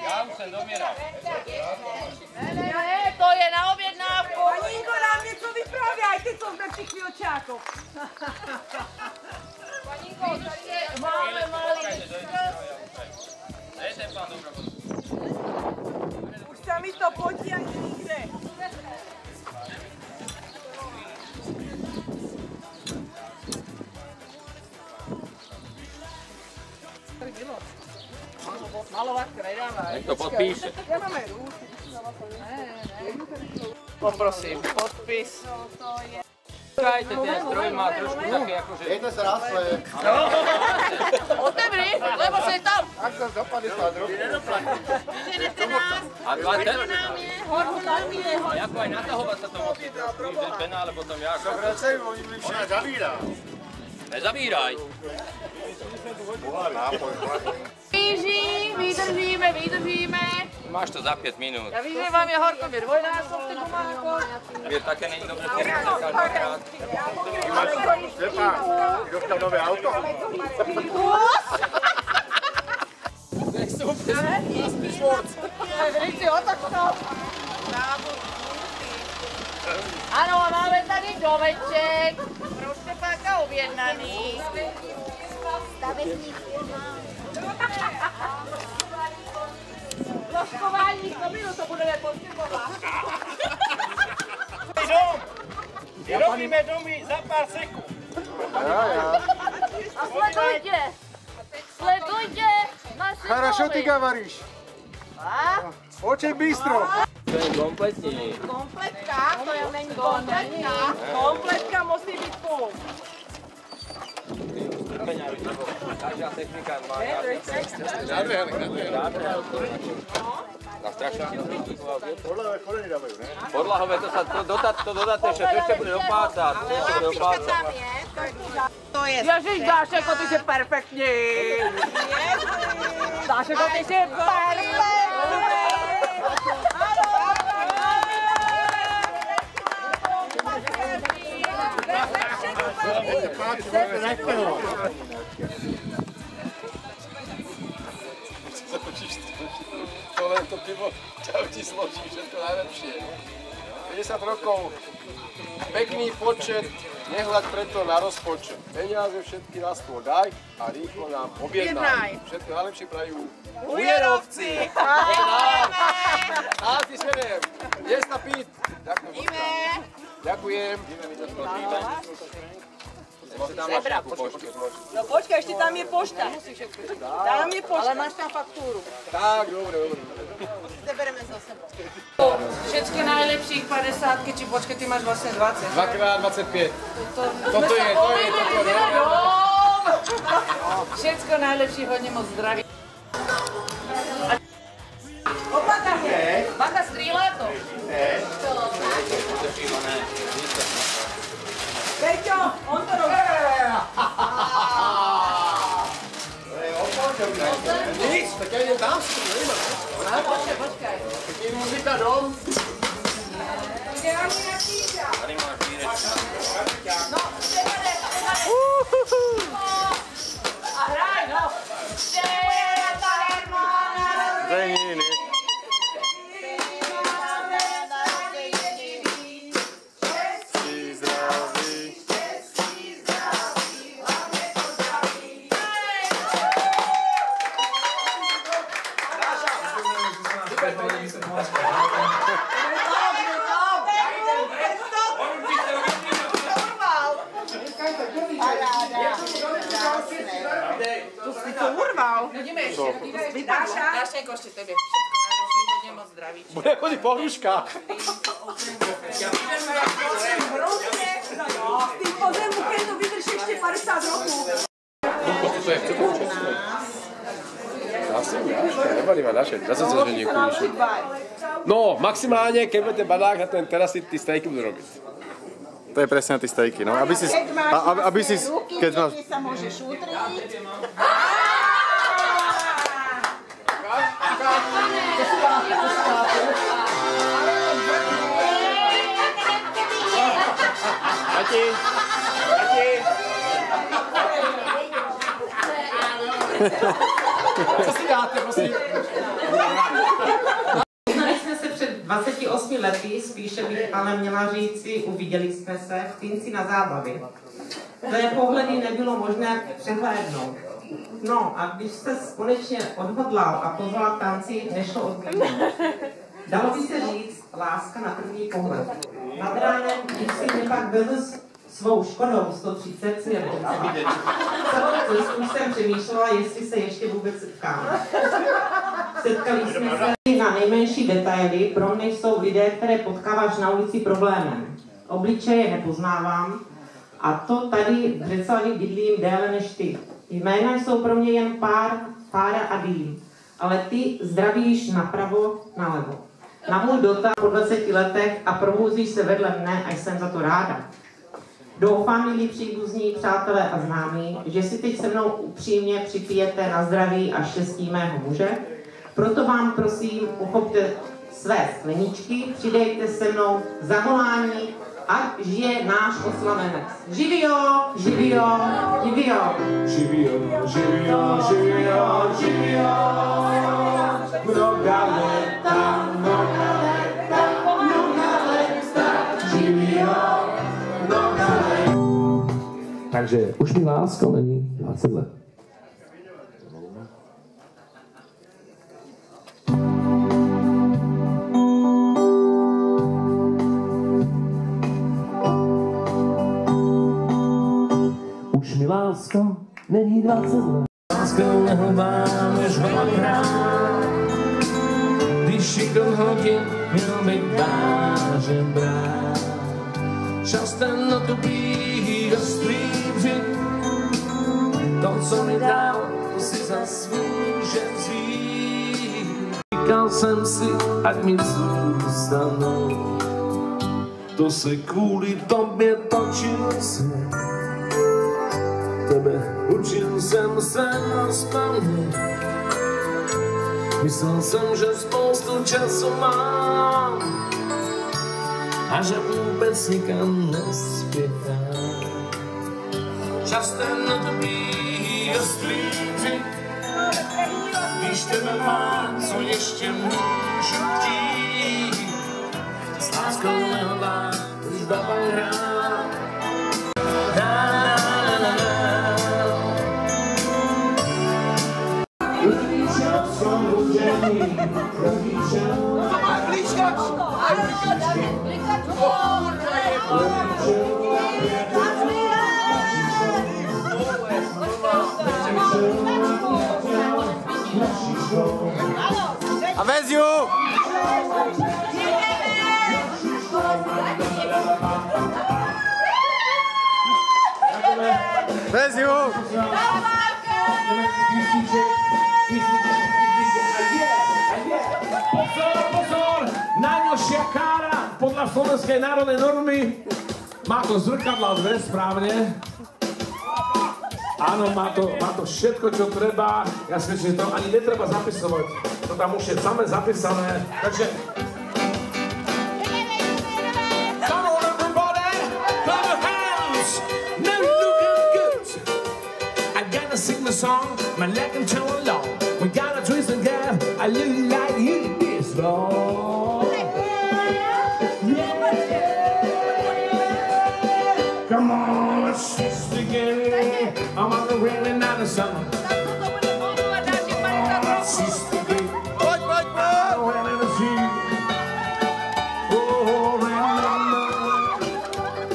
Já už jsem domíral. Ne, to je na objednávku. Paninko nám něco vyprávějte, co jsme přišli od Čákov. Paninko, tady máme malý. Dejte pán dobrou. Už se mi to potí ani nikde. Malovačka nedávaj. Nech to podpíše. Já máme ruku. Poprosím, podpis. Počkajte, ten stroj má trošku také jakože... Dejte se rásle. Otevři, lebo se tam. Ak to za 50 rokov. Vyženete nás. A dva ten? Horku tam je. A jako aj natahovat sa to musí trošku, ten penále potom jak. Vracej, oni byli však zavírá. Nezavíraj. Vydržíme. Máš to za 5 minút. Já vím, že vám je horko, je dvojnásobný gumáko. Mě také není dobře pěkný každýkrát. Stefán, ty dostal nové auto? Nech se úplně spíš švorc. Vždyť otočnou. Ano, a máme tady domeček. Pro Štěpáka objednaný. Stavební firma. Vložkování kominu, to budeme potřebovat. Vyrobíme domy za pár sekund. A sledujte naše Хорошо ty говоришь. Очень быстро. To je kompletní. Kompletka, to je není kompletka. Kompletka musí být půl. Každá technika má nějaký na strašák. Podľa koleny dávajú, ne? Podlahové, to dodatečné, to ještě bude dopácat. To je. Ježiš, Dášeko, ty jsi perfektní. Dášeko, ty jsi perfektní. Tohle to pivo ťa ti složí, všetko najlepšie. 50 rokov, pekný počet, nehľad preto na rozpočet. Peniaze všetky na stôl daj a rýchlo nám objednaj. Všetko najlepšie prajú Ujerovci. A ty smerem, jest na pít. Ďakujem. Ďakujem. No počkaj, ešte tam je pošta. Tam je pošta. Ale máš tam faktúru. Tak, dobre. Zebereme za sebou. Všechny najlepších 50, či počkej, ty máš vlastně 20. 2x25. Toto je. Všetko najlepší, hodně moc zdraví. Opatrně. Baka střílá to. Peťo, on to robí. Nic, tak ja idem tam si to nemám. Počkaj. Tak je muzika dom. Tady máš dírečka. No, a hraj, no. Zajniny. Ty to urval. Jdeme ještě. Dášek, ještě tebe. Všetko najlepší, hodně moc zdraví. Bude chodit po hruškách. Ty pozemku, keď to vydrží ještě 50 roků. To je, co to učí? Nevadí ma naše, zase sa ženie kúši. No, maximálne, keď budete badák na ten teraz si ty stejky budú robiť. To je presne na tie stejky, no. Aby si, keď máš... sa môžeš utriť. Tati! Co si dáte, prosím? Poznali jsme se před 28 lety, spíše bych ale měla říci, uviděli jsme se v Týnci na zábavě. Tvé pohledy nebylo možné přehlédnout. No a když se konečně odhodlal a pozval tanci, nešlo odmítnout. Dalo by se říct láska na první pohled. Nad ránem, když si mě pak vezl svou Škodou 130 směrnice. Celou cestu jsem přemýšlela, jestli se ještě vůbec setkáme. Setkali jsme se na nejmenší detaily, pro mě jsou lidé, které potkáváš na ulici problémem. Obličeje nepoznávám a to tady v Řeclavi bydlím déle než ty. Jména jsou pro mě jen Pára a Dým, ale ty zdravíš napravo, nalevo. Na můj dotaz po 20 letech a probouzíš se vedle mne a jsem za to ráda. Doufám, milí příbuzní, přátelé a známí, že si teď se mnou upřímně připijete na zdraví a štěstí mého muže. Proto vám prosím, uchopte své skleničky, přidejte se mnou zavolání, ať žije náš oslavenec. Živio, živio, živio. Živio, živio, živio, živio. Mnoga leta, mnoga leta, mnoga leta. Živio, mnoga leta. Takže už mi lásko není 20 let. Už mi lásko není 20 let. Láskou nehlbám, než velmi rád. Když šikom hodin, měl bych vážen brát. Čas ten otupí ostrý břih. To, co mi dal, to si zasloužil vzít. Říkal jsem si, ať mi zůstanou. To se kvůli tobě točil svět. Tebe učil jsem se rozpomnět. Myslel jsem, že spoustu času mám a že vůbec nikam nespěchám. Čas ten otupí ostrý břih. Když tebe mám, co ještě můžu chtít. S láskou nehodlám už baba hrát. A veziu! Veziu! Pozor! Najnovšia kára podľa slovenskej národnej normy. Má to zrkadla dve, správne. Áno, má to všetko, čo treba. Ja si myslím, že to ani netreba zapisovať. To tam už je samé zapísané. Takže... Come on everybody, clap your hands. Now you're looking good. I gotta sing the song, my leg can turn along. We gotta twist and gab, I look like you this long. Come on, let's twist again. I'm on the railing out of summer. Let's twist again. Poď, poď, poď! Oh, railing the sea. Oh, railing on the...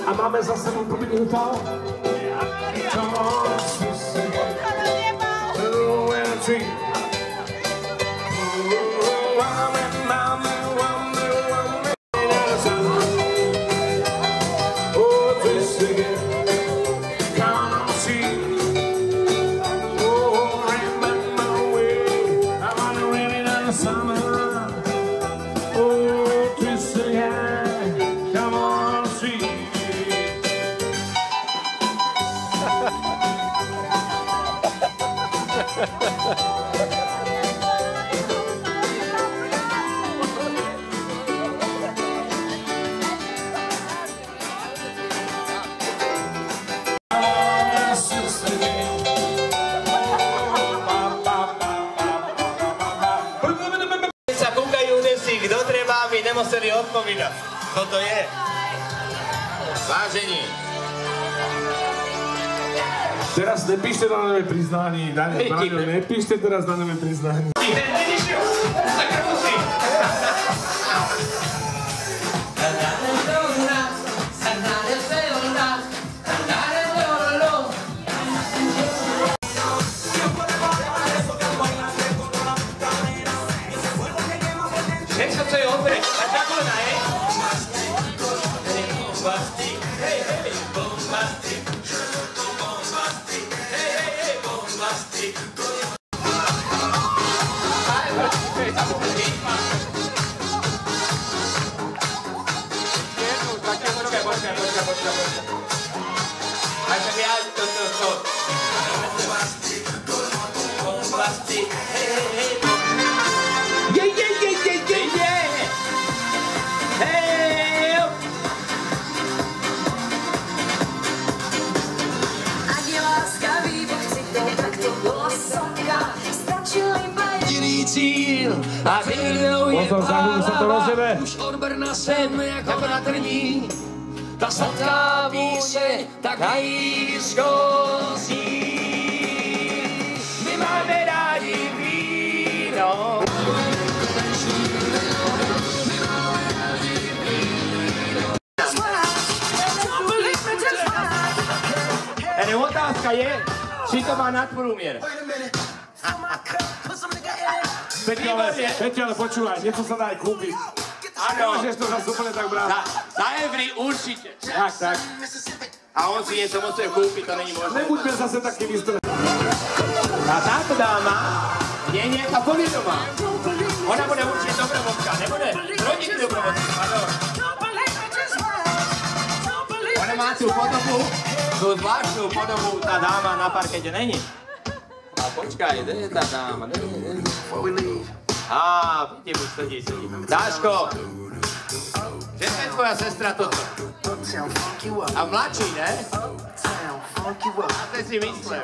A máme za sebou první úpal. Come on, let's twist again. Oh, railing the sea. Co to je? Vážení. Teraz nepíšte daňové priznání, nepíšte teraz daňové priznání. Všechno, co je dobré, tak takhle na je. Bombastic, hej, hej, bombastic. Bombastic, hej, hej, bombastic. Počkaj. A tak já to. Bombastic, hej, hej, bombastic. Pozor, za chvíli sa to rozjebe. Už od Brna sem jako na trní, ta sladká píseň tak hajsko zní. My máme rádi víno. Otázka je, či to má nadprůměr. Peťo, ale počúvaj, niečo sa dá aj kúpiť. Áno. Môžeš to zase úplne tak brať. Za evry určite. Tak. A on si niečo musí kúpiť, to není možné. Nebuďme zase taký vystrelení. A táto dáma je nejaká povědomá. Ona bude určite dobrovolka, nebude rodit dobrovolka, pardon. Ona má tu podobu, tú zvláštnu podobu, tá dáma na parkete není. A počkaj, kde je tá dáma? Vidím, už sedí. Dáško, že je tvoja sestra toto? A mladší, ne? A teď si myslím.